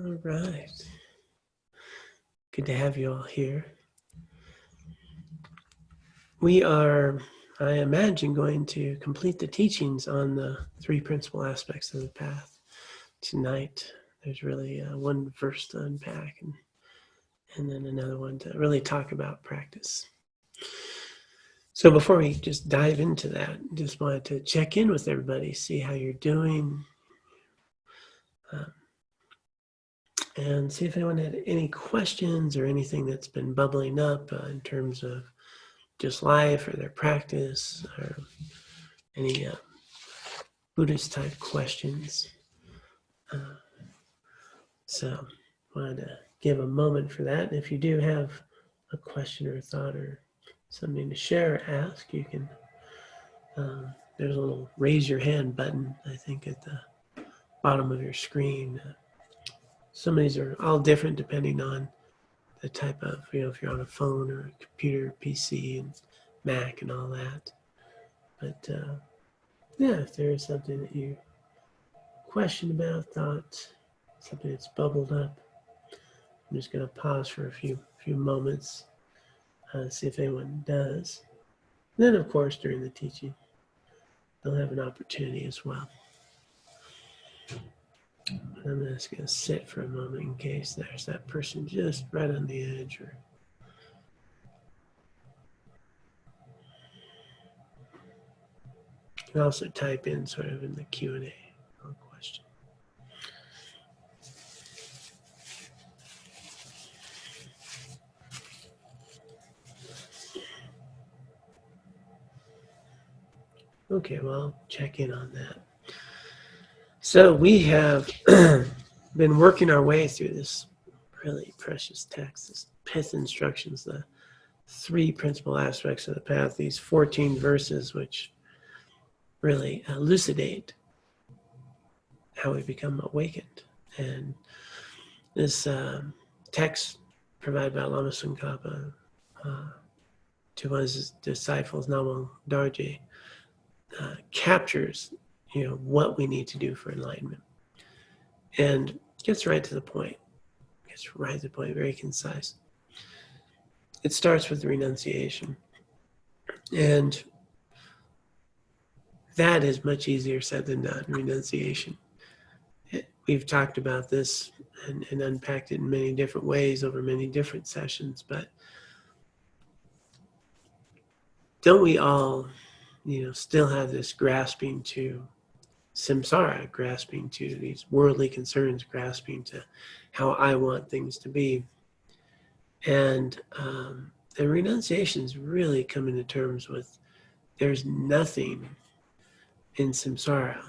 All right. Good to have you all here. We are, I imagine, going to complete the teachings on the three principal aspects of the path tonight. There's really one verse to unpack and then another one to really talk about practice. So before we just dive into that, just wanted to check in with everybody, see how you're doing, and see if anyone had any questions or anything that's been bubbling up in terms of just life or their practice or any Buddhist type questions. So I wanted to give a moment for that. And if you do have a question or a thought or something to share or ask, you can, there's a little raise your hand button, I think, at the bottom of your screen. Some of these are all different depending on the type of, if you're on a phone or a computer, PC, and Mac and all that. But yeah, if there is something that you question about, thought, something that's bubbled up, I'm just going to pause for a few moments, see if anyone does. And then, of course, during the teaching, they'll have an opportunity as well. I'm just going to sit for a moment in case there's that person just right on the edge. Or you can also type in sort of in the Q&A question. Okay, well, I'll check in on that. So we have been working our way through this really precious text, this pith instructions, the three principal aspects of the path, these 14 verses which really elucidate how we become awakened. And this text provided by Lama Tsongkhapa to one of his disciples, Namang Darje, captures what we need to do for enlightenment, and gets right to the point. Very concise. It starts with renunciation, and that is much easier said than done. Renunciation. We've talked about this and unpacked it in many different ways over many different sessions, but don't we all, still have this grasping to samsara, grasping to these worldly concerns, grasping to how I want things to be. And renunciation is really coming to terms with there's nothing in samsara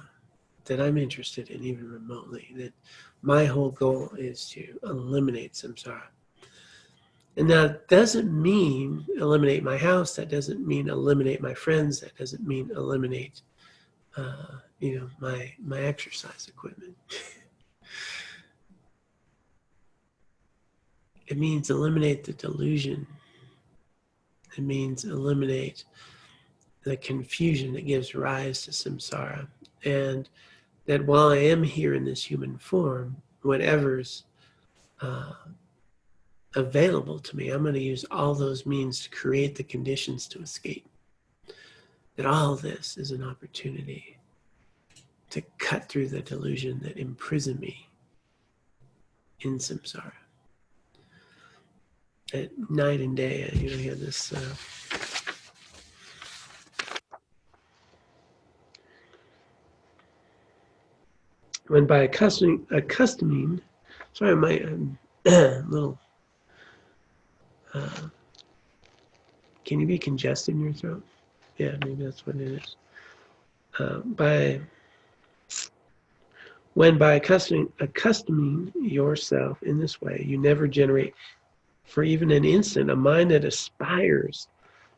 that I'm interested in, even remotely, that my whole goal is to eliminate samsara. And that doesn't mean eliminate my house, that doesn't mean eliminate my friends, that doesn't mean eliminate my exercise equipment. It means eliminate the delusion. It means eliminate the confusion that gives rise to samsara. And that while I am here in this human form, whatever's available to me, I'm going to use all those means to create the conditions to escape. That all this is an opportunity to cut through the delusion that imprison me in samsara. At night and day, you have this when by accustoming, sorry, I'm little, can you be congested in your throat? Yeah, maybe that's what it is. When by accustoming yourself in this way, you never generate for even an instant a mind that aspires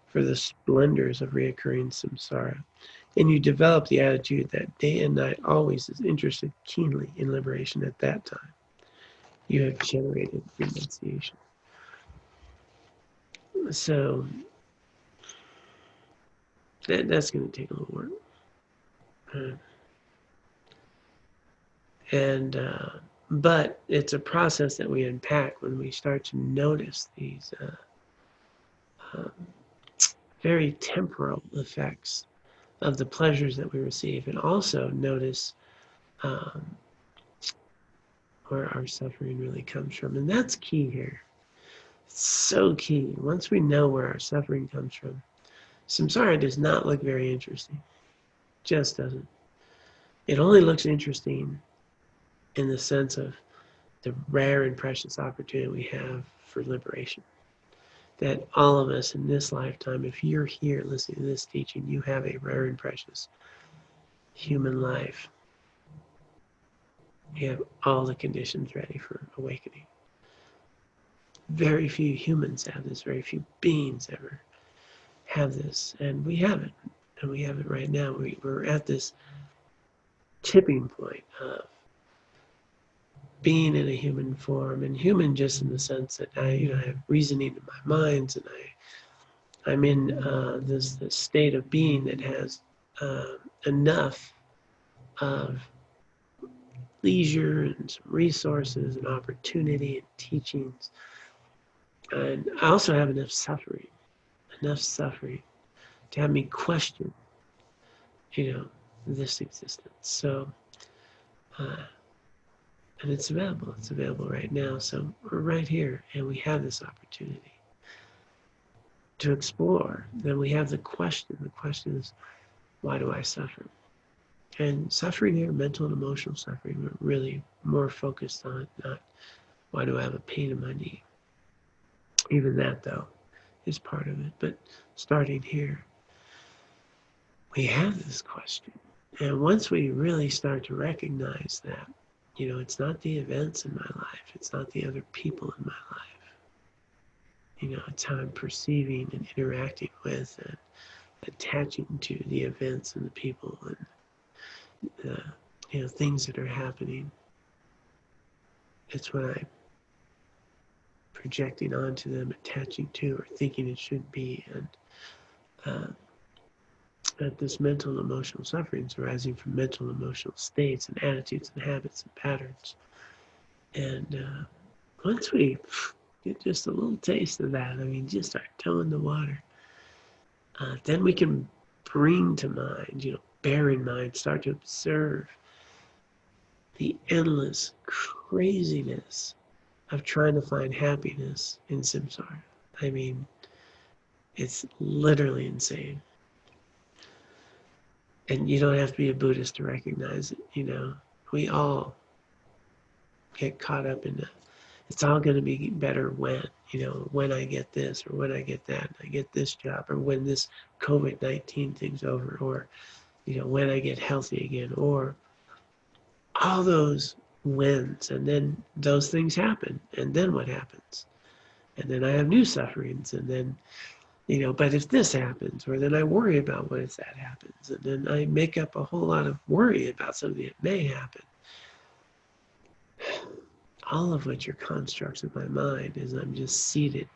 for the splendors of reoccurring samsara. And you develop the attitude that day and night always is interested keenly in liberation at that time. You have generated renunciation. So that's going to take a little work. And But it's a process that we unpack when we start to notice these um, very temporal effects of the pleasures that we receive, and also notice um, where our suffering really comes from. And that's key here. It's so key. Once we know where our suffering comes from, samsara does not look very interesting. Just doesn't. It only looks interesting in the sense of the rare and precious opportunity we have for liberation. That all of us in this lifetime, if you're here listening to this teaching, you have a rare and precious human life. You have all the conditions ready for awakening. Very few humans have this, very few beings ever have this, and we have it. And we have it right now. We're at this tipping point of being in a human form, and human just in the sense that I have reasoning in my mind, and I'm in this state of being that has enough of leisure and some resources and opportunity and teachings. And I also have enough suffering to have me question, this existence. So, and it's available right now. So we're right here, and we have this opportunity to explore. Then we have the question. The question is, why do I suffer? And suffering here, mental and emotional suffering, we're really more focused on, not why do I have a pain in my knee? Even that, though, is part of it. But starting here, we have this question. And once we really start to recognize that, it's not the events in my life, it's not the other people in my life. It's how I'm perceiving and interacting with and attaching to the events and the people and things that are happening. It's what I'm projecting onto them, attaching to, or thinking it should be, and that this mental and emotional suffering is arising from mental and emotional states and attitudes and habits and patterns. And once we get just a little taste of that, just our toe in the water, then we can bring to mind, bear in mind, start to observe the endless craziness of trying to find happiness in samsara. It's literally insane. And you don't have to be a Buddhist to recognize it, We all get caught up in that. It's all going to be better when I get this, or when I get that, and I get this job, or when this COVID-19 thing's over, or, when I get healthy again, or all those wins. And then those things happen. And then what happens? And then I have new sufferings. And then, but if this happens, or then I worry about what if that happens. And then I make up a whole lot of worry about something that may happen. All of which are constructs of my mind as I'm just seated,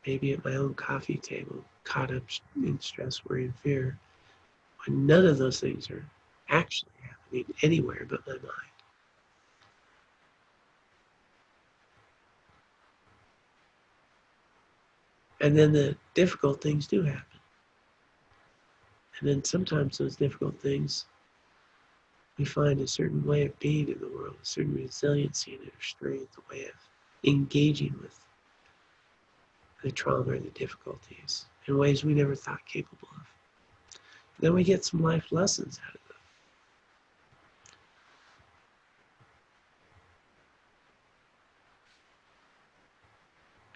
maybe at my own coffee table, caught up in stress, worry, and fear, when none of those things are actually happening anywhere but my mind. And then the difficult things do happen. And then sometimes those difficult things, we find a certain way of being in the world, a certain resiliency and inner strength, a way of engaging with the trauma or the difficulties in ways we never thought capable of. Then we get some life lessons out of them.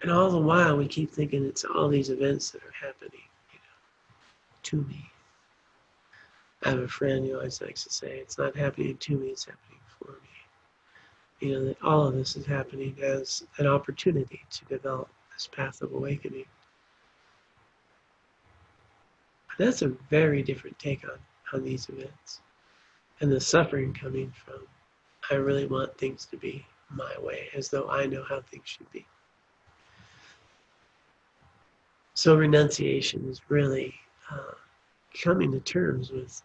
And all the while, we keep thinking it's all these events that are happening, to me. I have a friend who always likes to say, it's not happening to me, it's happening for me. That all of this is happening as an opportunity to develop this path of awakening. But that's a very different take on these events. And the suffering coming from, I really want things to be my way, as though I know how things should be. So renunciation is really coming to terms with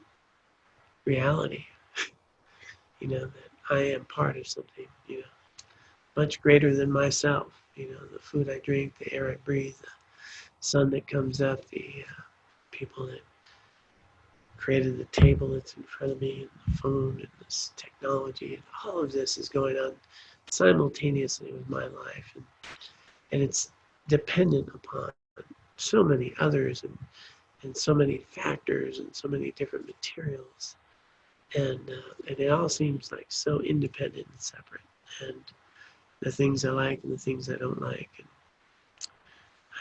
reality. That I am part of something, much greater than myself. The food I drink, the air I breathe, the sun that comes up, the people that created the table that's in front of me, and the phone, and this technology, and all of this is going on simultaneously with my life, and it's dependent upon so many others, and so many factors, and so many different materials, and it all seems like so independent and separate, and the things I like and the things I don't like, and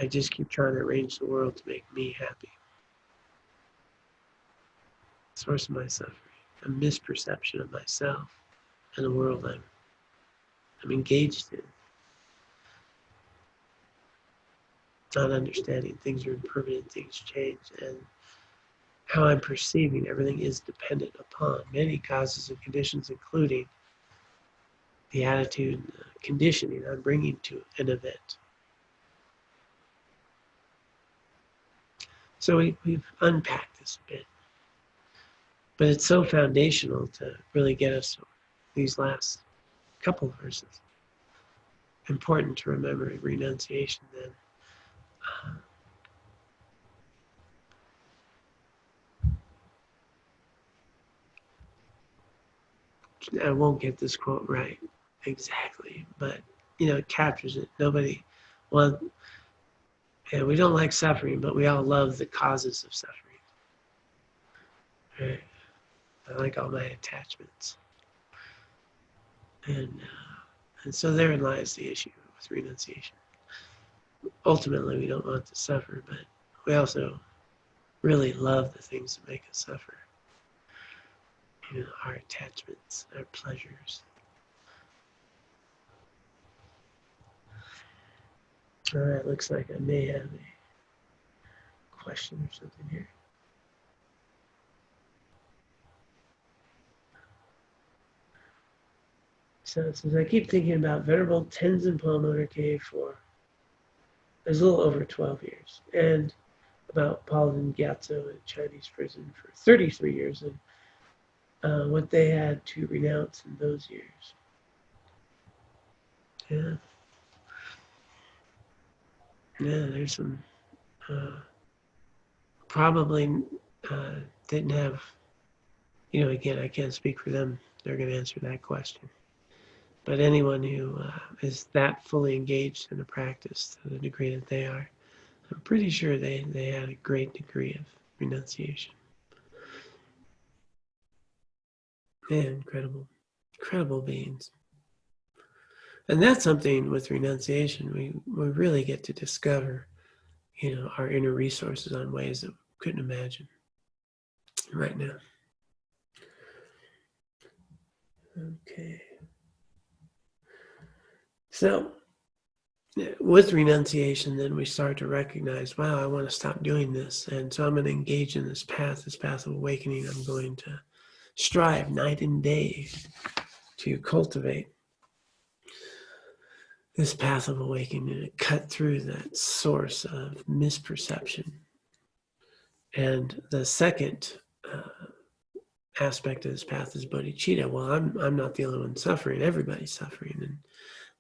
I just keep trying to arrange the world to make me happy. Source of my suffering, a misperception of myself and the world I'm engaged in. Not understanding things are impermanent, things change, and how I'm perceiving everything is dependent upon many causes and conditions, including the attitude and the conditioning I'm bringing to an event. So we've unpacked this a bit, but it's so foundational to really get us these last couple of verses. Important to remember in renunciation then. I won't get this quote right exactly, but it captures it. Well, we don't like suffering, but we all love the causes of suffering. Right? I like all my attachments, and so therein lies the issue with renunciation. Ultimately, we don't want to suffer, but we also really love the things that make us suffer. Our attachments, our pleasures. All right, looks like I may have a question or something here. So it says, I keep thinking about Venerable Tenzin Palmo Cave for a little over 12 years, and about Paladin Gyatso in Chinese prison for 33 years, and what they had to renounce in those years. Yeah, there's some probably didn't have, again, I can't speak for them. They're going to answer that question. But anyone who is that fully engaged in the practice to the degree that they are, I'm pretty sure they had a great degree of renunciation. Man, incredible beings. And that's something with renunciation we really get to discover, our inner resources on ways that we couldn't imagine right now. Okay. So with renunciation, then we start to recognize, wow, I want to stop doing this. And so I'm going to engage in this path of awakening. I'm going to strive night and day to cultivate this path of awakening and cut through that source of misperception. And the second aspect of this path is bodhicitta. Well, I'm not the only one suffering. Everybody's suffering. And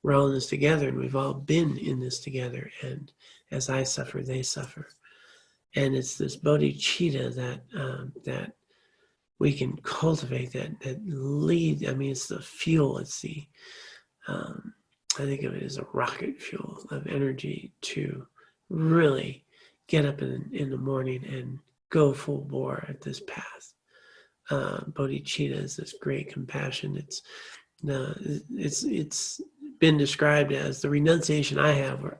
we're all in this together, and we've all been in this together. And as I suffer, they suffer. And it's this bodhicitta that we can cultivate, that lead. I mean, it's the fuel. It's the I think of it as a rocket fuel of energy to really get up in the morning and go full bore at this path. Bodhicitta is this great compassion. It's been described as the renunciation I have, where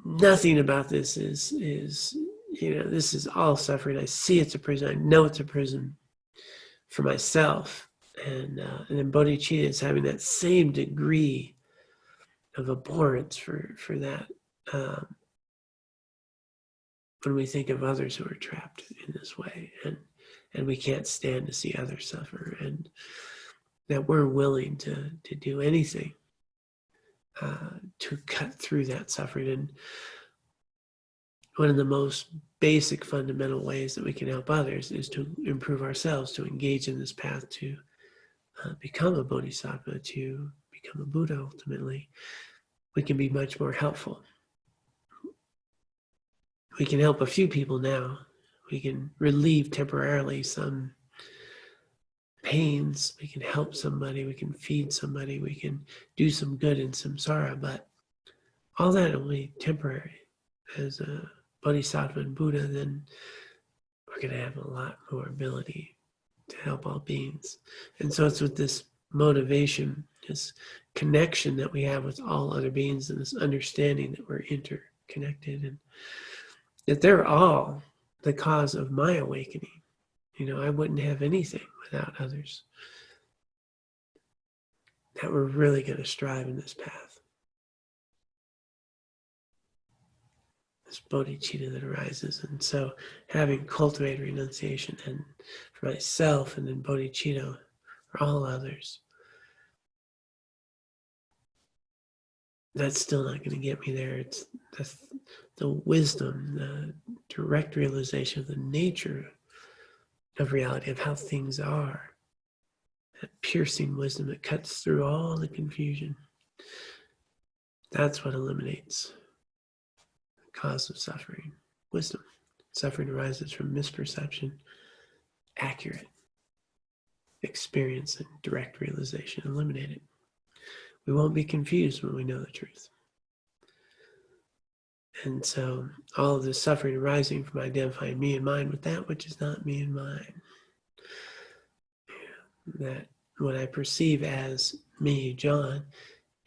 nothing about this is this is all suffering. I see it's a prison. I know it's a prison for myself, and then bodhicitta is having that same degree of abhorrence for that. When we think of others who are trapped in this way, and we can't stand to see others suffer, and that we're willing to do anything to cut through that suffering. And one of the most basic fundamental ways that we can help others is to improve ourselves, to engage in this path, to become a bodhisattva, to become a Buddha ultimately, we can be much more helpful. We can help a few people now. We can relieve temporarily some pains. We can help somebody. We can feed somebody. We can do some good in samsara, but all that will be temporary. As a bodhisattva and Buddha, then we're going to have a lot more ability to help all beings. And so it's with this motivation, this connection that we have with all other beings, and this understanding that we're interconnected, and that they're all the cause of my awakening. I wouldn't have anything without others. That we're really going to strive in this path. This bodhicitta that arises. And so having cultivated renunciation, and for myself, and then bodhicitta for all others, that's still not going to get me there. It's the wisdom, the direct realization of the nature of reality, of how things are. That piercing wisdom that cuts through all the confusion. That's what eliminates the cause of suffering. Wisdom. Suffering arises from misperception, accurate experience, and direct realization. Eliminate it. We won't be confused when we know the truth. And so all of this suffering arising from identifying me and mine with that which is not me and mine. That what I perceive as me, John,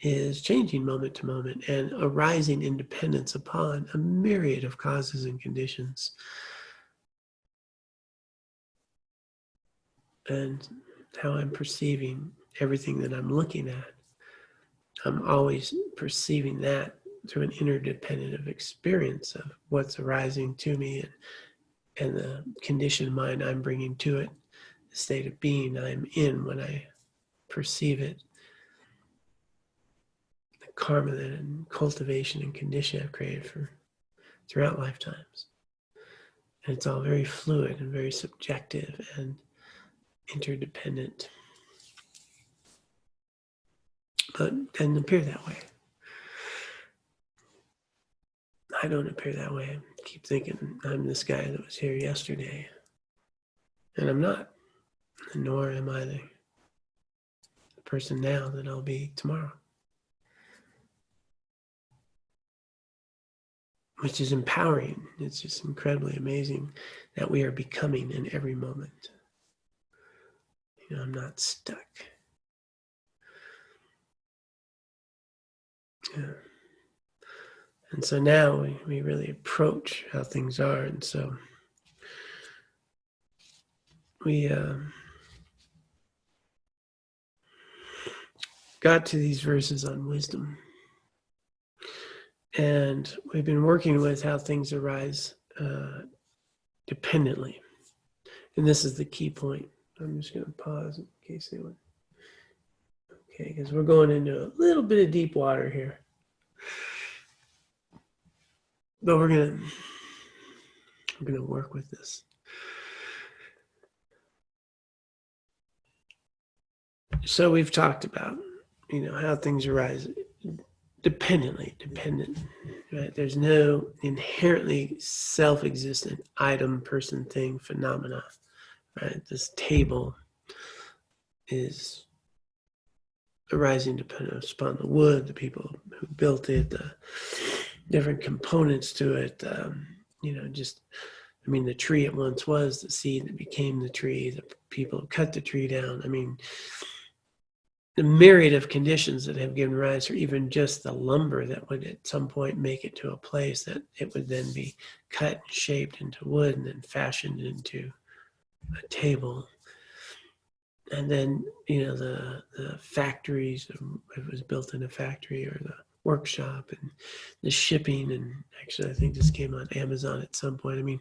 is changing moment to moment and arising in dependence upon a myriad of causes and conditions. And how I'm perceiving everything that I'm looking at, I'm always perceiving that through an interdependent experience of what's arising to me, and the conditioned mind I'm bringing to it, the state of being I'm in when I perceive it, the karma and cultivation and condition I've created throughout lifetimes. And it's all very fluid and very subjective and interdependent. But it doesn't appear that way. I don't appear that way. I keep thinking I'm this guy that was here yesterday. And I'm not. Nor am I the person now that I'll be tomorrow. Which is empowering. It's just incredibly amazing that we are becoming in every moment. I'm not stuck. Yeah. And so now we really approach how things are. And so we got to these verses on wisdom. And we've been working with how things arise dependently. And this is the key point. I'm just going to pause in case they would. Okay, because we're going into a little bit of deep water here. But we're going to work with this. So we've talked about, how things arise dependent, right? There's no inherently self-existent item, person, thing, phenomena, right? This table is arising dependent upon the wood, the people who built it, the different components to it, the tree it once was, the seed that became the tree, the people who cut the tree down. The myriad of conditions that have given rise, or even just the lumber that would at some point make it to a place that it would then be cut and shaped into wood and then fashioned into a table. And then, the factories, it was built in a factory, or the workshop, and the shipping. And actually, I think this came on Amazon at some point.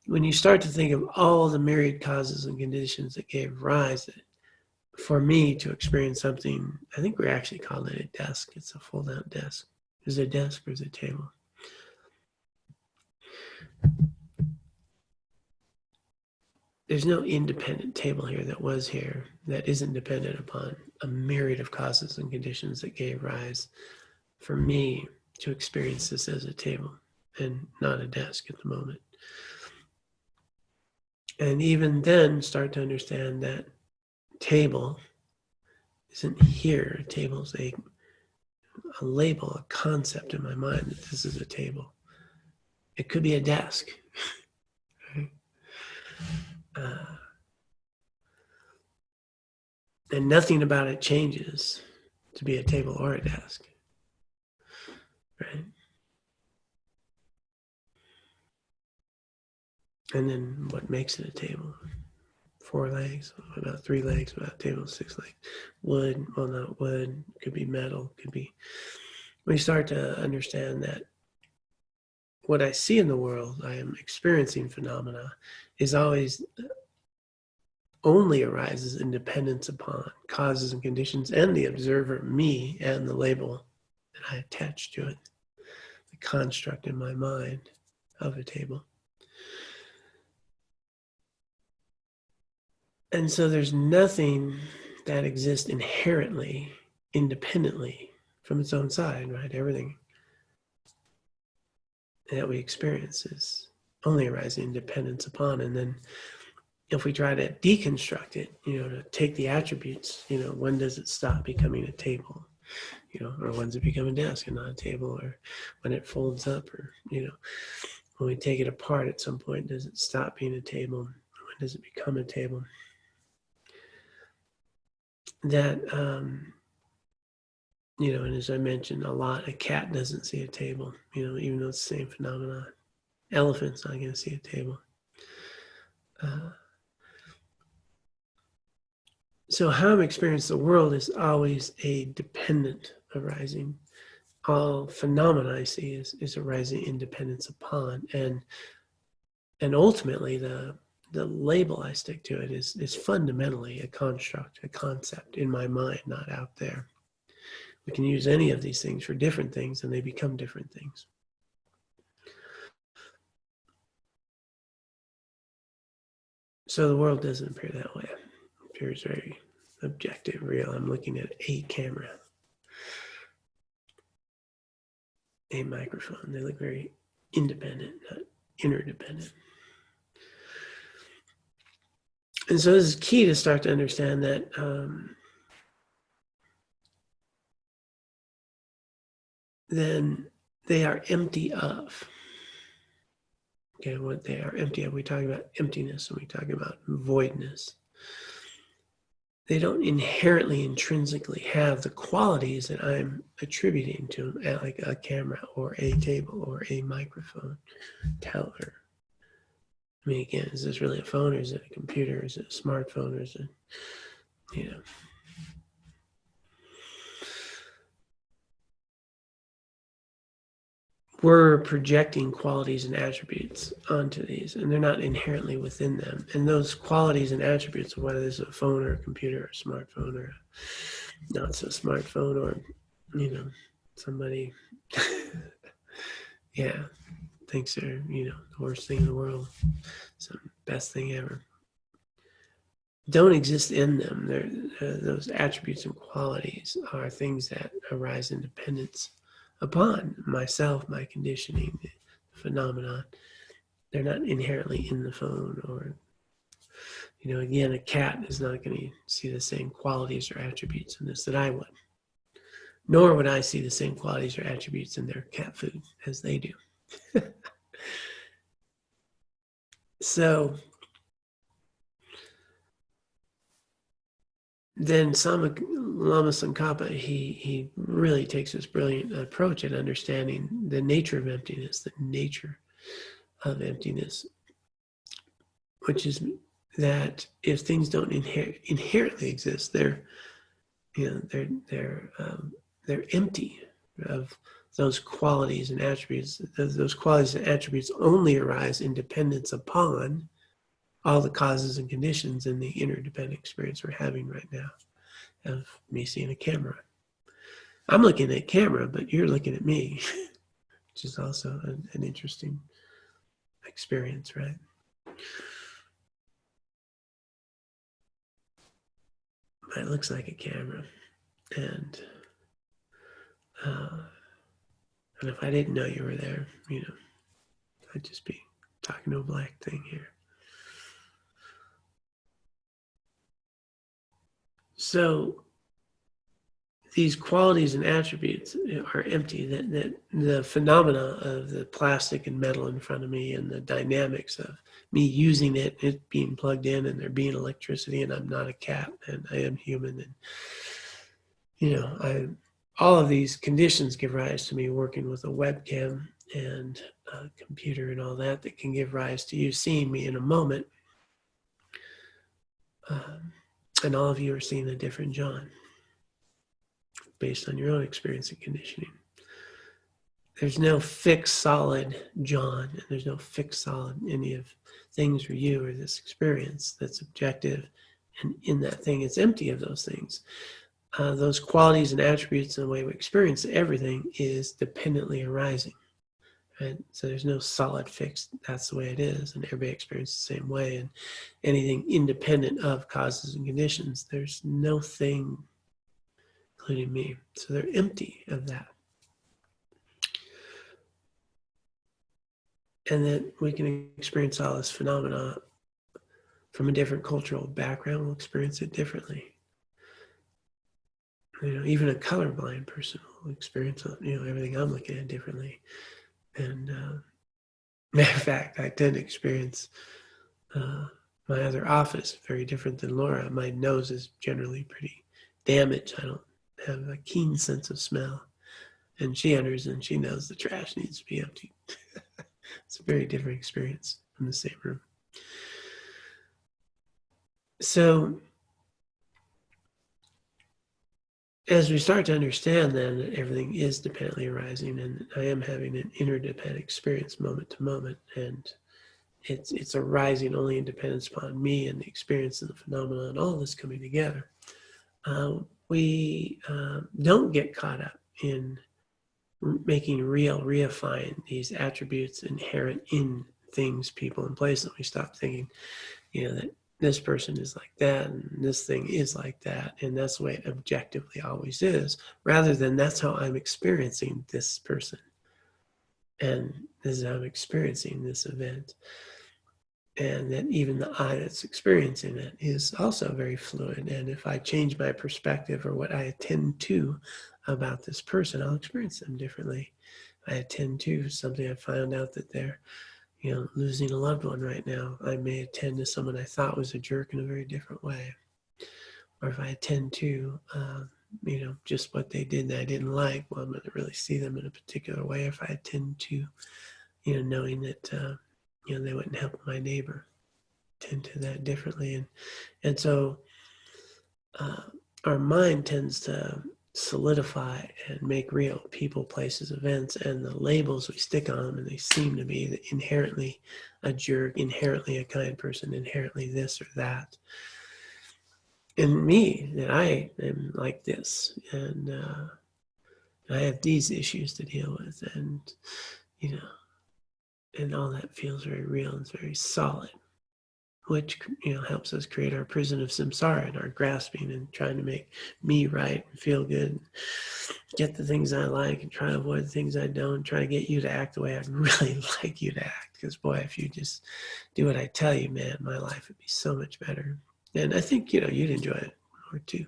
When you start to think of all the myriad causes and conditions that gave rise, for me to experience something, I think we actually call it a desk. It's a fold-out desk. Is it a desk or is it a table? there's no independent table here that was here that isn't dependent upon a myriad of causes and conditions that gave rise for me to experience this as a table and not a desk at the moment. And even then start to understand that table isn't here. A table's a label, a concept in my mind that this is a table. It could be a desk. Right? And nothing about it changes to be a table or a desk. Right? And then what makes it a table? 4 legs, what about 3 legs, what about table, 6 legs? Wood, well, not wood, could be metal, could be. We start to understand that what I see in the world, I am experiencing phenomena, is always only arises in dependence upon causes and conditions and the observer, me, and the label that I attach to it, the construct in my mind of a table. And so there's nothing that exists inherently, independently from its own side, right? Everything that we experience is only arising in dependence upon. And then if we try to deconstruct it, to take the attributes, when does it stop becoming a table? Or when does it become a desk and not a table? Or when it folds up, or, when we take it apart at some point, does it stop being a table? When does it become a table? That, and as I mentioned a lot, a cat doesn't see a table, even though it's the same phenomenon. Elephant's not going to see a table. So how I'm experiencing the world is always a dependent arising. All phenomena I see is arising in dependence upon, and ultimately the label I stick to it is fundamentally a construct, a concept in my mind, not out there. We can use any of these things for different things, and they become different things. So the world doesn't appear that way. It appears very objective, real. I'm looking at a camera, a microphone. They look very independent, not interdependent. And so this is key to start to understand that then they are empty of. Okay, what they are empty of. We talk about emptiness and we talk about voidness. They don't inherently, intrinsically have the qualities that I'm attributing to them, like a camera or a table or a microphone, teller. I mean, again, is this really a phone, or is it a computer, or is it a smartphone, or is it, we're projecting qualities and attributes onto these, and they're not inherently within them. And those qualities and attributes, whether it's a phone or a computer or a smartphone or a not so smartphone, or, somebody, thinks they're, the worst thing in the world, some best thing ever, don't exist in them. Those attributes and qualities are things that arise in dependence upon myself, my conditioning, the phenomenon. They're not inherently in the phone, or, again, a cat is not going to see the same qualities or attributes in this that I would. Nor would I see the same qualities or attributes in their cat food as they do. So then Lama Tsongkhapa, he really takes this brilliant approach at understanding the nature of emptiness, the nature of emptiness, which is that if things don't inherently exist, they're empty of those qualities and attributes. Those qualities and attributes only arise in dependence upon all the causes and conditions in the interdependent experience we're having right now of me seeing a camera. I'm looking at a camera, but you're looking at me, which is also an interesting experience, right? but it looks like a camera. And if I didn't know you were there, I'd just be talking to a black thing here. So these qualities and attributes are empty. That the phenomena of the plastic and metal in front of me and the dynamics of me using it being plugged in and there being electricity, and I'm not a cat and I am human, and all of these conditions give rise to me working with a webcam and a computer and all that can give rise to you seeing me in a moment. And all of you are seeing a different John based on your own experience and conditioning. There's no fixed, solid John, and there's no fixed, solid any of things for you or this experience that's objective. And in that thing, it's empty of those things. Those qualities and attributes and the way we experience everything is dependently arising. Right? So there's no solid fixed, that's the way it is, and everybody experiences the same way. And anything independent of causes and conditions, there's no thing, including me. So they're empty of that. And then we can experience all this phenomena from a different cultural background. We'll experience it differently. Even a colorblind person will experience everything I'm looking at differently. And matter of fact, I tend to experience my other office very different than Laura. My nose is generally pretty damaged. I don't have a keen sense of smell. And she enters and she knows the trash needs to be emptied. It's a very different experience in the same room. So as we start to understand then that everything is dependently arising, and I am having an interdependent experience moment to moment, and it's arising only in dependence upon me and the experience of the phenomena and all this coming together, we don't get caught up in making real, reifying these attributes inherent in things, people, and places. We stop thinking, that this person is like that and this thing is like that, and that's the way it objectively always is, rather than that's how I'm experiencing this person, and this is how I'm experiencing this event. And that even the I that's experiencing it is also very fluid. And if I change my perspective or what I attend to about this person, I'll experience them differently. I attend to something, I found out that they're, losing a loved one right now. I may attend to someone I thought was a jerk in a very different way. Or if I attend to, just what they did that I didn't like, well, I'm going to really see them in a particular way. If I attend to, knowing that, they wouldn't help my neighbor, tend to that differently. And so our mind tends to solidify and make real people, places, events, and the labels we stick on them, and they seem to be inherently a jerk, inherently a kind person, inherently this or that. And me, that I am like this, and I have these issues to deal with, and and all that feels very real and it's very solid, which helps us create our prison of samsara and our grasping and trying to make me right and feel good and get the things I like and try to avoid the things I don't, try to get you to act the way I'd really like you to act, because boy, if you just do what I tell you, man, my life would be so much better. And I think you'd enjoy it more too.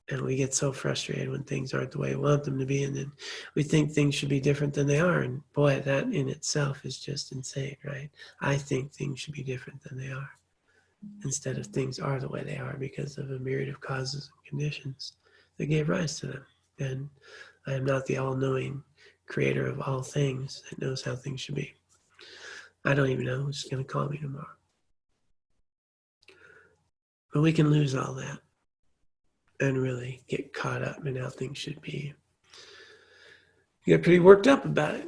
And we get so frustrated when things aren't the way we want them to be, and then we think things should be different than they are. And boy, that in itself is just insane, right? I think things should be different than they are, instead of things are the way they are because of a myriad of causes and conditions that gave rise to them. And I am not the all-knowing creator of all things that knows how things should be. I don't even know who's going to call me tomorrow. But we can lose all that and really get caught up in how things should be. You get pretty worked up about it,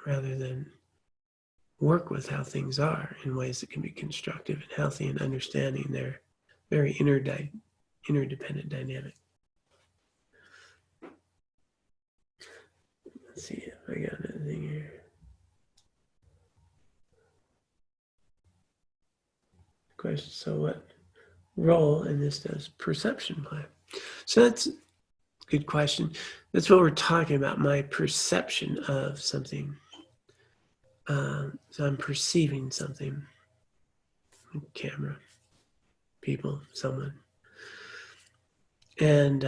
rather than work with how things are in ways that can be constructive and healthy and understanding their very interdependent dynamic. Let's see if I got another thing here. question. So what role in this does perception play? So that's a good question. That's what we're talking about, my perception of something. So I'm perceiving something. Camera, people, someone. And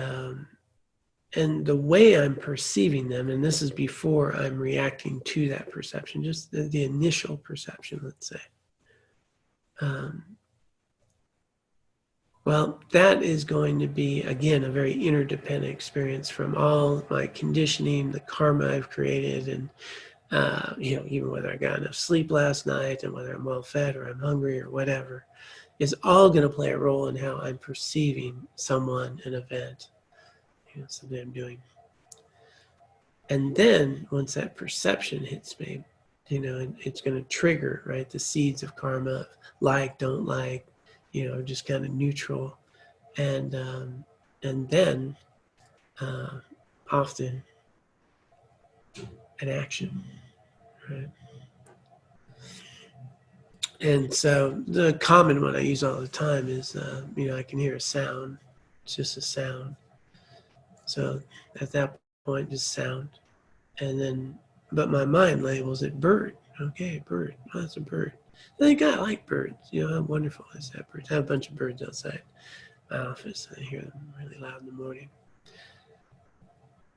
the way I'm perceiving them, and this is before I'm reacting to that perception, just the initial perception, let's say. Well, that is going to be, again, a very interdependent experience from all my conditioning, the karma I've created, and even whether I got enough sleep last night and whether I'm well fed or I'm hungry or whatever, is all going to play a role in how I'm perceiving someone, an event, something I'm doing. And then once that perception hits me, it's going to trigger, right, the seeds of karma, like, don't like, just kind of neutral, and then often an action, right? And so the common one I use all the time is, I can hear a sound. It's just a sound. So at that point, just sound. And then, but my mind labels it bird. Okay, bird. Oh, that's a bird. I think I like birds. How wonderful is that bird? I have a bunch of birds outside my office. I hear them really loud in the morning.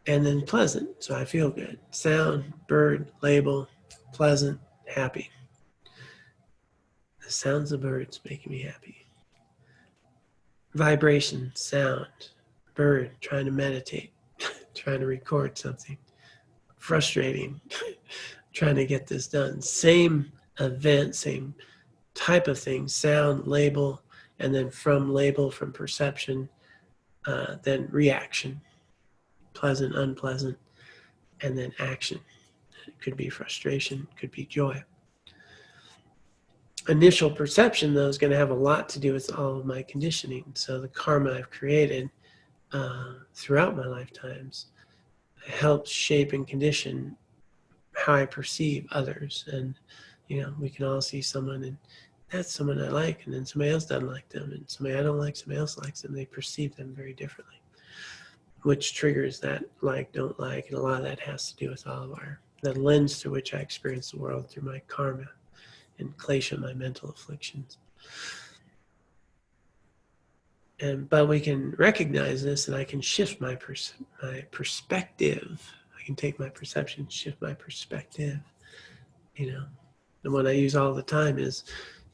And then pleasant, so I feel good. Sound, bird, label, pleasant, happy. The sounds of birds making me happy. Vibration, sound, bird, trying to meditate, trying to record something. Frustrating, trying to get this done. Same event, same type of thing, sound, label, and then from label, from perception, then reaction, pleasant, unpleasant, and then action. It could be frustration, could be joy. Initial perception, though, is going to have a lot to do with all of my conditioning. So the karma I've created throughout my lifetimes helps shape and condition how I perceive others. And, we can all see someone and that's someone I like, and then somebody else doesn't like them, and somebody I don't like, somebody else likes them. They perceive them very differently, which triggers that like, don't like, and a lot of that has to do with all of the lens through which I experience the world through my karma and klesha, my mental afflictions. But we can recognize this, and I can shift my perspective. I can take my perception, shift my perspective. The one I use all the time is,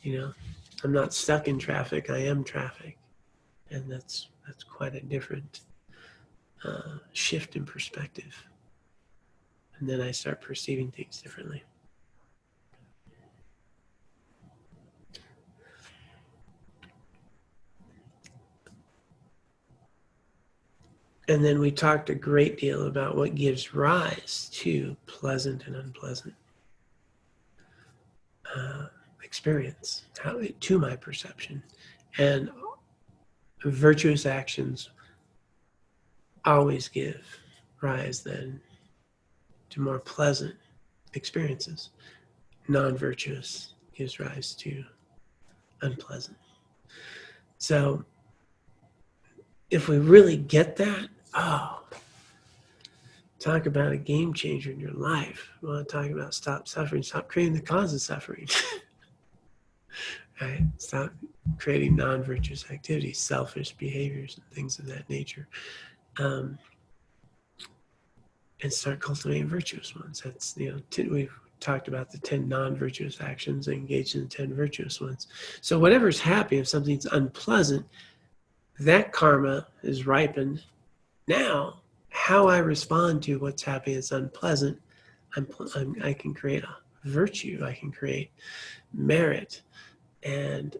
I'm not stuck in traffic, I am traffic. And that's quite a different shift in perspective. And then I start perceiving things differently. And then we talked a great deal about what gives rise to pleasant and unpleasant experience, to my perception. And virtuous actions always give rise then to more pleasant experiences. Non-virtuous gives rise to unpleasant. So if we really get that, talk about a game changer in your life. We want to talk about stop suffering, stop creating the cause of suffering. Right? Stop creating non-virtuous activities, selfish behaviors, and things of that nature. And start cultivating virtuous ones. That's, we've talked about the 10 non-virtuous actions and engage in the 10 virtuous ones. So whatever's happy, if something's unpleasant, that karma is ripened. Now, how I respond to what's happy is unpleasant, I can create a virtue, I can create merit, and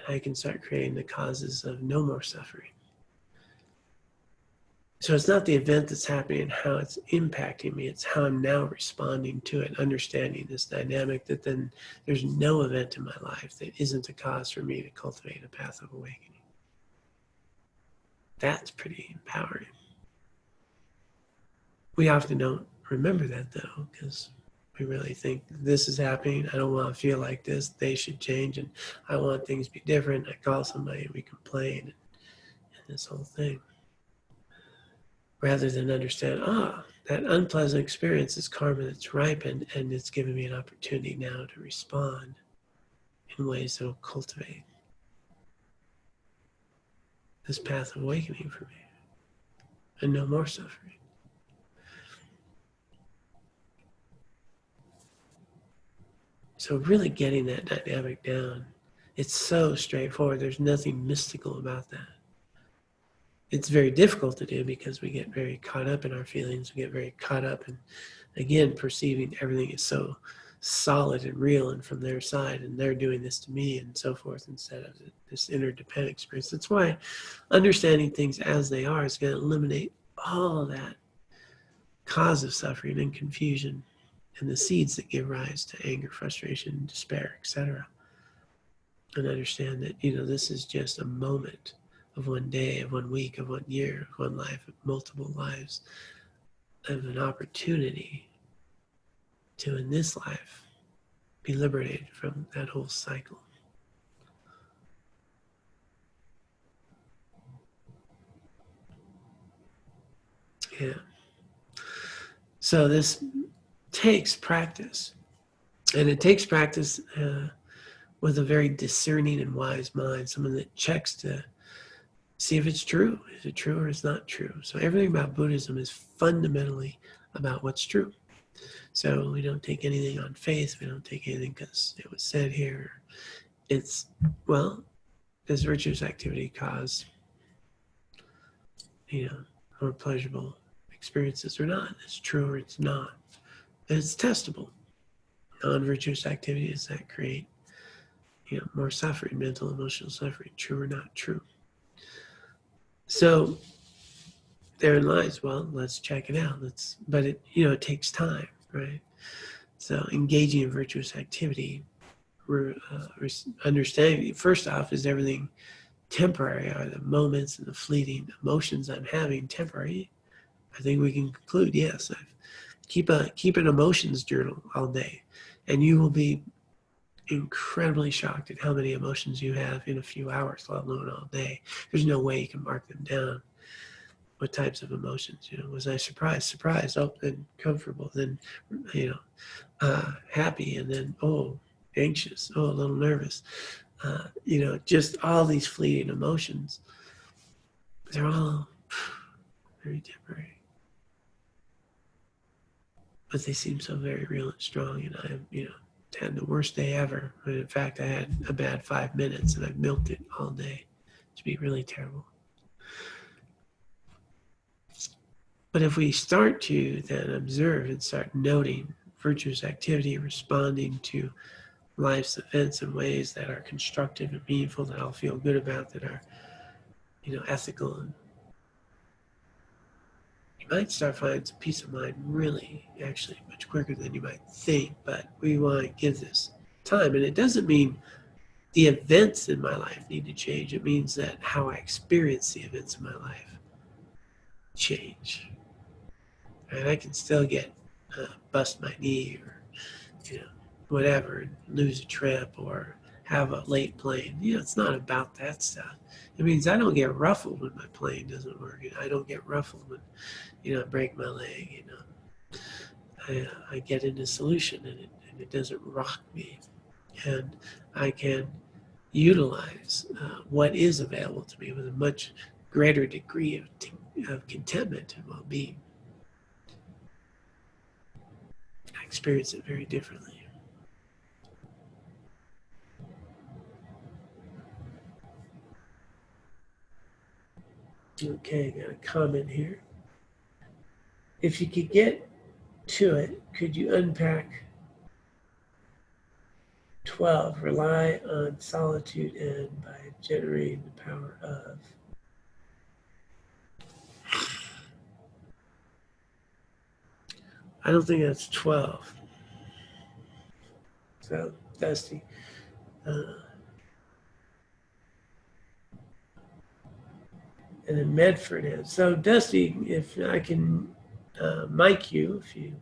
I can start creating the causes of no more suffering. So it's not the event that's happening and how it's impacting me, it's how I'm now responding to it, understanding this dynamic that then there's no event in my life that isn't a cause for me to cultivate a path of awakening. That's pretty empowering. We often don't remember that, though, because We really think this is happening. I don't want to feel like this. They should change, and I want things to be different. I call somebody, we complain, and this whole thing. Rather than understand, that unpleasant experience is karma that's ripened, and it's given me an opportunity now to respond in ways that will cultivate this path of awakening for me and no more suffering. So really getting that dynamic down, it's so straightforward. There's nothing mystical about that. It's very difficult to do because we get very caught up in our feelings. We get very caught up in, again, perceiving everything is so solid and real and from their side, and they're doing this to me and so forth, instead of this interdependent experience. That's why understanding things as they are is going to eliminate all of that cause of suffering and confusion and the seeds that give rise to anger, frustration, despair, etc. And understand that, this is just a moment of one day, of 1 week, of 1 year, of one life, of multiple lives, of an opportunity to, in this life, be liberated from that whole cycle. Yeah. So this takes practice. And it takes practice with a very discerning and wise mind, someone that checks to see if it's true. Is it true or is it not true? So everything about Buddhism is fundamentally about what's true. So we don't take anything on faith. We don't take anything because it was said here. It's, well, does virtuous activity cause, more pleasurable experiences or not? It's true or it's not. And it's testable. Non-virtuous activities that create, more suffering, mental, emotional suffering, true or not true. So therein lies, well, let's check it out. But it takes time, right? So engaging in virtuous activity, we're understanding, first off, is everything temporary? Are the moments and the fleeting emotions I'm having temporary? I think we can conclude, yes. Keep an emotions journal all day, and you will be incredibly shocked at how many emotions you have in a few hours, let alone all day. There's no way you can mark them down. What types of emotions? Was I surprised? Surprised. Oh, then comfortable. Then, happy. And then, anxious. Oh, a little nervous. Just all these fleeting emotions. They're all very temporary. But they seem so very real and strong. And I, had the worst day ever. And in fact, I had a bad 5 minutes and I milked it all day to be really terrible. But if we start to then observe and start noting virtuous activity, responding to life's events in ways that are constructive and meaningful, that I'll feel good about, that are, ethical, and you might start finding some peace of mind really, actually, much quicker than you might think. But we want to give this time. And it doesn't mean the events in my life need to change. It means that how I experience the events in my life change. And I can still bust my knee or, whatever, and lose a trip or have a late plane. It's not about that stuff. It means I don't get ruffled when my plane doesn't work. I don't get ruffled when, I break my leg. I get into solution, and it doesn't rock me. And I can utilize what is available to me with a much greater degree of contentment and well-being. I experience it very differently. Okay, got a comment here. If you could get to it, could you unpack 12? Rely on solitude and by generating the power of. I don't think that's 12. So, Dusty. And then Medford is. So, Dusty, if I can mic you, if you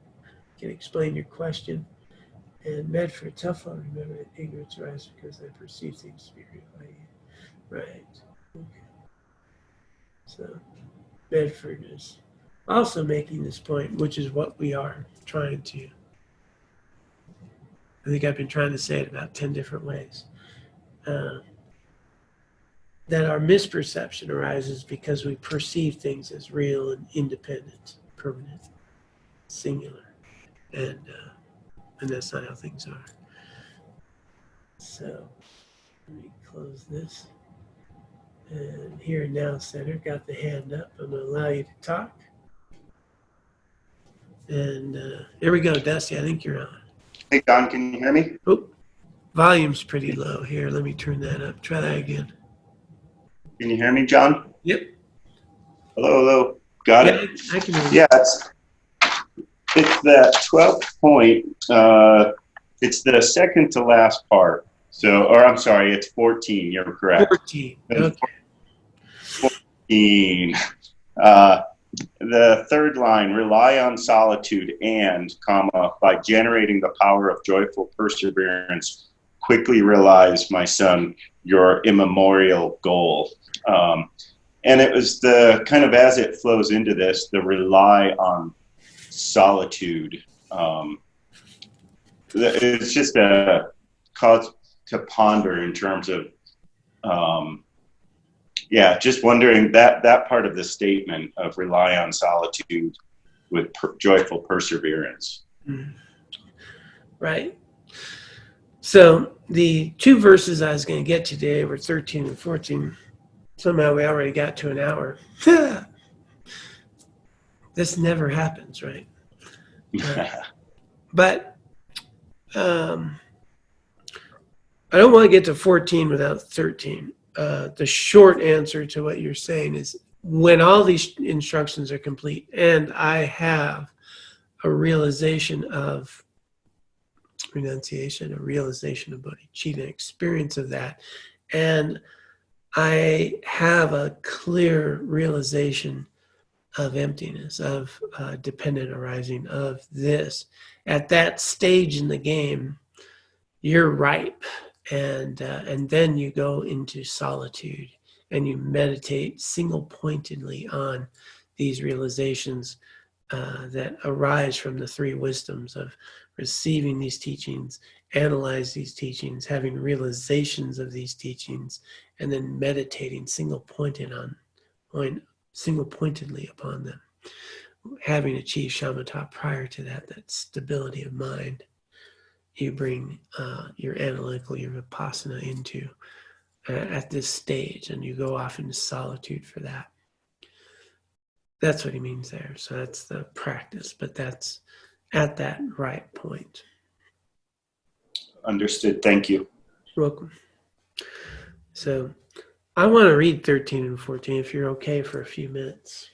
can explain your question. And Medford, tough one. Remember that ignorance arises because I perceive things to be real. Right. Okay. So Medford is also making this point, which is what we are trying to. I think I've been trying to say it about 10 different ways. That our misperception arises because we perceive things as real and independent, permanent, singular, and that's not how things are. So let me close this. And Here and Now Center got the hand up. I'm going to allow you to talk. And here we go, Dusty. I think you're on. Hey, Don, can you hear me? Oh, volume's pretty low here. Let me turn that up. Try that again. Can you hear me, John? Yep. Hello. Got Yeah, it? I can hear you. Yeah, it's that 12th point. It's the second to last part. So, or I'm sorry, it's 14. You're correct. 14. Okay. 14. The third line, rely on solitude and, comma, by generating the power of joyful perseverance, quickly realize, my son, your immemorial goal. And it was the kind of, as it flows into this, the rely on solitude. It's just a cause to ponder in terms of, just wondering that part of the statement of rely on solitude with joyful perseverance. Mm. Right. So the two verses I was going to get today were 13 and 14. Somehow we already got to an hour. This never happens, right? But I don't want to get to 14 without 13. The short answer to what you're saying is when all these instructions are complete and I have a realization of renunciation, a realization of bodhicitta, experience of that, and I have a clear realization of emptiness, of dependent arising, of this. At that stage in the game, you're ripe, and then you go into solitude and you meditate single-pointedly on these realizations that arise from the three wisdoms of receiving these teachings, analyze these teachings, having realizations of these teachings, and then meditating single-pointedly upon them. Having achieved shamatha prior to that stability of mind, you bring your analytical, your vipassana into at this stage, and you go off into solitude for that. That's what he means there. So that's the practice, but that's at that right point. Understood. Thank you. You're welcome. So I want to read 13 and 14 if you're okay for a few minutes.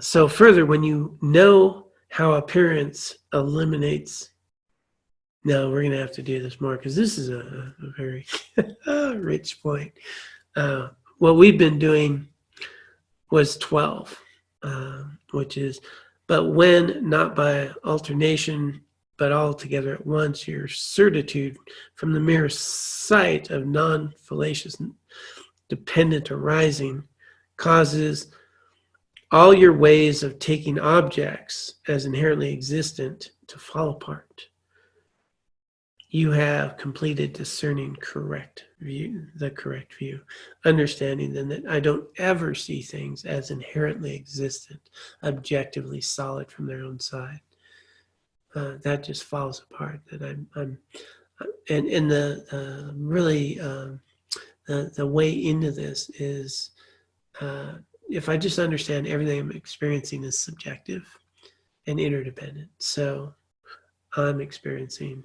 So further, when you know how appearance eliminates, no, we're going to have to do this more because this is a very rich point. What we've been doing was 12, which is, but when not by alternation, but all together at once, your certitude from the mere sight of non-fallacious dependent arising causes all your ways of taking objects as inherently existent to fall apart. You have completed discerning the correct view, understanding then that I don't ever see things as inherently existent, objectively solid from their own side. That just falls apart. That I'm and the really the way into this is if I just understand everything I'm experiencing is subjective and interdependent. So I'm experiencing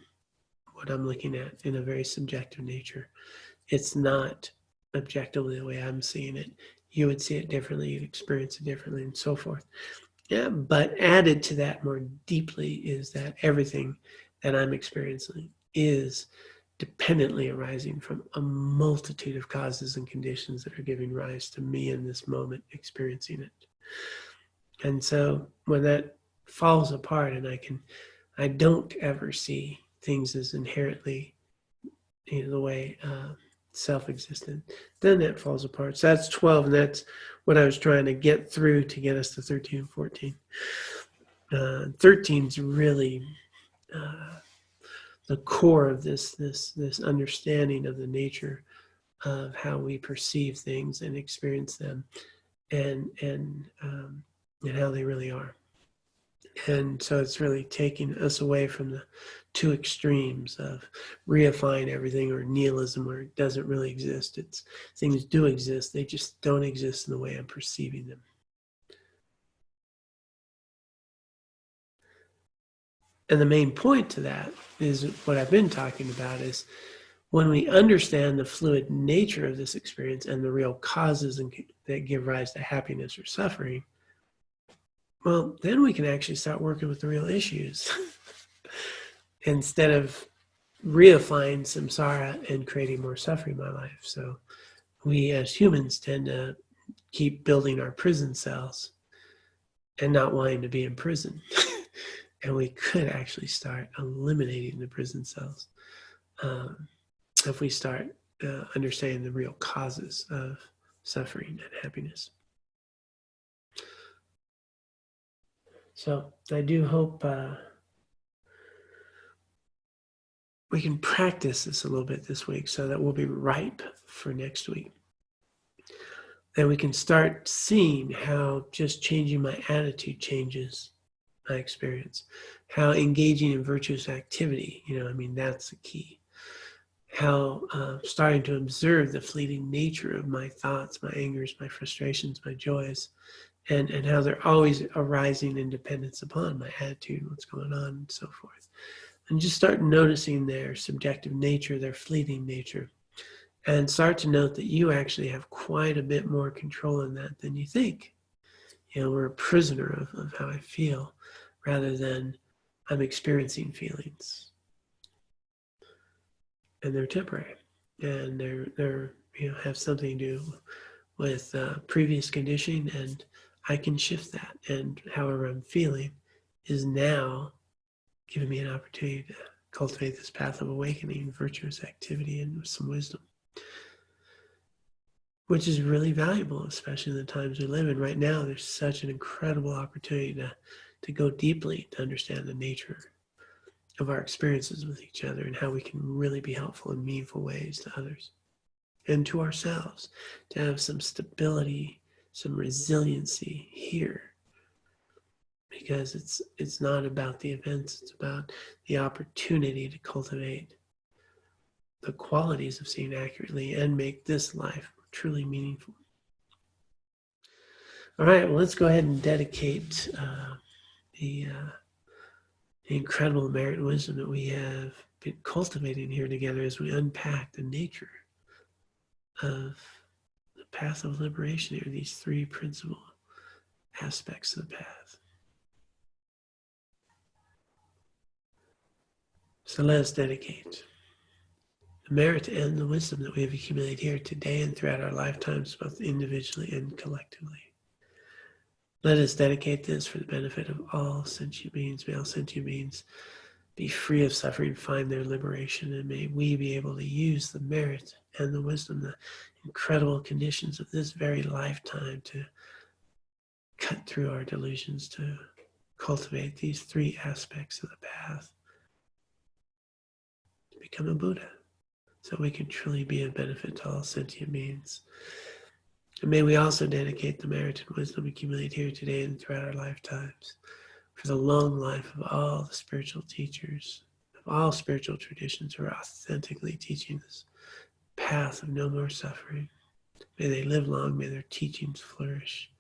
what I'm looking at in a very subjective nature. It's not objectively the way I'm seeing it. You would see it differently, you'd experience it differently, and so forth. Yeah, but added to that more deeply is that everything that I'm experiencing is dependently arising from a multitude of causes and conditions that are giving rise to me in this moment experiencing it. And so when that falls apart, and I don't ever see things as inherently, the way self-existent, then that falls apart. So that's 12, and that's what I was trying to get through to get us to 13 and 14. 13 is really the core of this understanding of the nature of how we perceive things and experience them, and how they really are. And so it's really taking us away from the two extremes of reifying everything or nihilism, where it doesn't really exist. It's things do exist, they just don't exist in the way I'm perceiving them. And the main point to that is what I've been talking about, is when we understand the fluid nature of this experience and the real causes that give rise to happiness or suffering, well, then we can actually start working with the real issues instead of reifying samsara and creating more suffering in my life. So we as humans tend to keep building our prison cells and not wanting to be in prison. And we could actually start eliminating the prison cells if we start understanding the real causes of suffering and happiness. So I do hope we can practice this a little bit this week, so that we'll be ripe for next week. And we can start seeing how just changing my attitude changes my experience. How engaging in virtuous activity, that's the key. How starting to observe the fleeting nature of my thoughts, my angers, my frustrations, my joys, and how they're always arising in dependence upon my attitude, what's going on, and so forth. And just start noticing their subjective nature, their fleeting nature, and start to note that you actually have quite a bit more control in that than you think. We're a prisoner of how I feel, rather than I'm experiencing feelings. And they're temporary, and they're have something to do with previous conditioning, and I can shift that. And however I'm feeling is now giving me an opportunity to cultivate this path of awakening, virtuous activity, and some wisdom, which is really valuable, especially in the times we live in right now. There's such an incredible opportunity to go deeply to understand the nature of our experiences with each other, and how we can really be helpful in meaningful ways to others and to ourselves, to have some stability, some resiliency here. Because it's not about the events, it's about the opportunity to cultivate the qualities of seeing accurately and make this life truly meaningful. All right, well, let's go ahead and dedicate the incredible merit and wisdom that we have been cultivating here together as we unpack the nature of the path of liberation here, these three principal aspects of the path. So let us dedicate the merit and the wisdom that we have accumulated here today and throughout our lifetimes, both individually and collectively. Let us dedicate this for the benefit of all sentient beings. May all sentient beings be free of suffering, find their liberation, and may we be able to use the merit and the wisdom, the incredible conditions of this very lifetime, to cut through our delusions, to cultivate these three aspects of the path, to become a Buddha, so we can truly be of benefit to all sentient beings. And may we also dedicate the merit and wisdom accumulated here today and throughout our lifetimes for the long life of all the spiritual teachers, of all spiritual traditions who are authentically teaching this path of no more suffering. May they live long, may their teachings flourish.